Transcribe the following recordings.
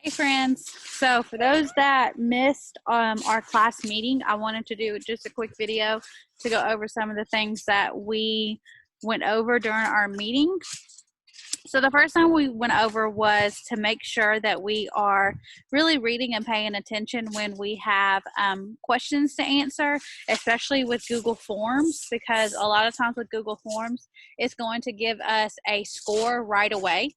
Hey friends, so for those that missed our class meeting, I wanted to do just a quick video to go over some of the things that we went over during our meeting. So the first thing we went over was to make sure that we are really reading and paying attention when we have questions to answer, especially with Google Forms, because a lot of times with Google Forms, it's going to give us a score right away.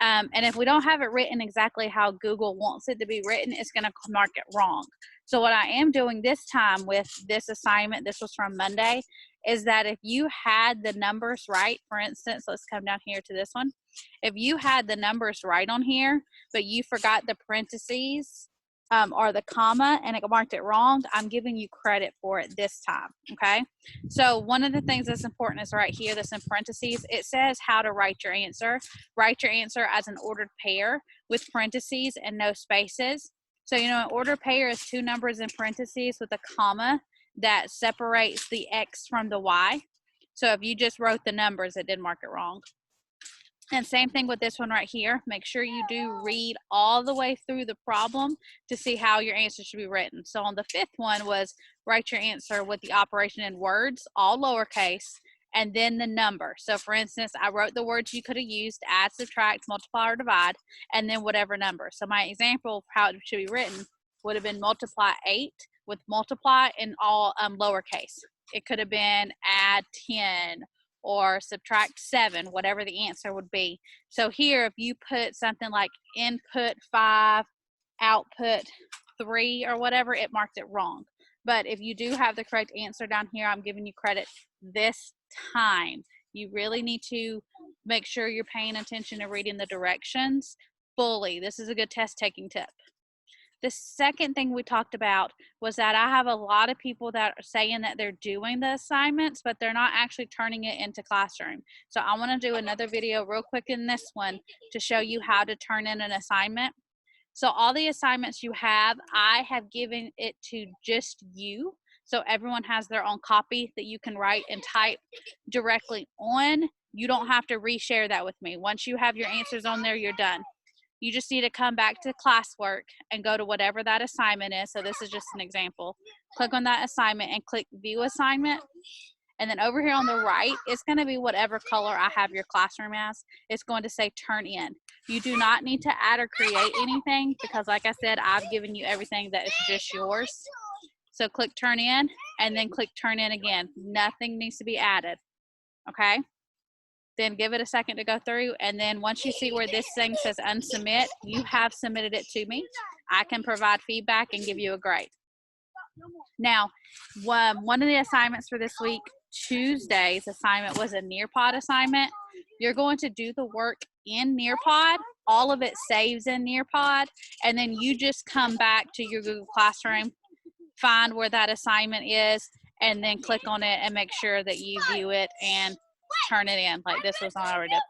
And if we don't have it written exactly how Google wants it to be written, it's going to mark it wrong. So what I am doing this time with this assignment, this was from Monday, is that if you had the numbers right, for instance, let's come down here to this one. If you had the numbers right on here, but you forgot the parentheses or the comma and it marked it wrong, I'm giving you credit for it this time, okay? So one of the things that's important is right here, this in parentheses, it says how to write your answer. Write your answer as an ordered pair with parentheses and no spaces. So, you know, an ordered pair is two numbers in parentheses with a comma that separates the X from the Y. So if you just wrote the numbers, it did mark it wrong. And same thing with this one right here. Make sure you do read all the way through the problem to see how your answer should be written. So on the fifth one was write your answer with the operation in words, all lowercase, and then the number. So for instance, I wrote the words you could have used: add, subtract, multiply, or divide, and then whatever number. So my example of how it should be written would have been multiply 8 with multiply in all lowercase. It could have been add 10 or subtract 7, whatever the answer would be. So here, if you put something like input 5, output 3, or whatever, it marked it wrong. But if you do have the correct answer down here, I'm giving you credit this time. You really need to make sure you're paying attention to reading the directions fully. This is a good test taking tip. The second thing we talked about was that I have a lot of people that are saying that they're doing the assignments, but they're not actually turning it into Classroom. So I want to do another video real quick in this one to show you how to turn in an assignment. So all the assignments you have, I have given it to just you. So everyone has their own copy that you can write and type directly on. You don't have to reshare that with me. Once you have your answers on there, you're done. You just need to come back to classwork and go to whatever that assignment is. So this is just an example. Click on that assignment and click view assignment. And then over here on the right, it's going to be whatever color I have your classroom as. It's going to say turn in. You do not need to add or create anything because like I said, I've given you everything that is just yours. So click turn in and then click turn in again. Nothing needs to be added. Okay? Then give it a second to go through, and then once you see where this thing says unsubmit, you have submitted it to me. I can provide feedback and give you a grade. Now, one of the assignments for this week, Tuesday's assignment, was a Nearpod assignment. You're going to do the work in Nearpod. All of it saves in Nearpod, and then you just come back to your Google Classroom, find where that assignment is, and then click on it and make sure that you view it and turn it in like this was already done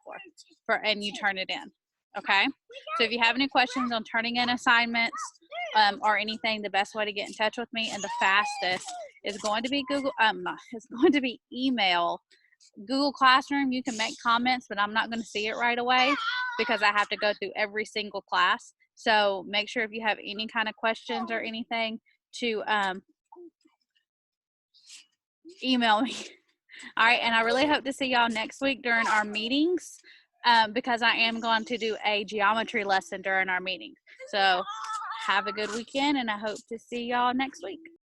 for and you turn it in. Okay, so if you have any questions on turning in assignments or anything, the best way to get in touch with me and the fastest is going to be it's going to be email. Google Classroom, you can make comments, but I'm not going to see it right away because I have to go through every single class. So make sure if you have any kind of questions or anything to email me. All right, and I really hope to see y'all next week during our meetings because I am going to do a geometry lesson during our meeting. So have a good weekend, and I hope to see y'all next week.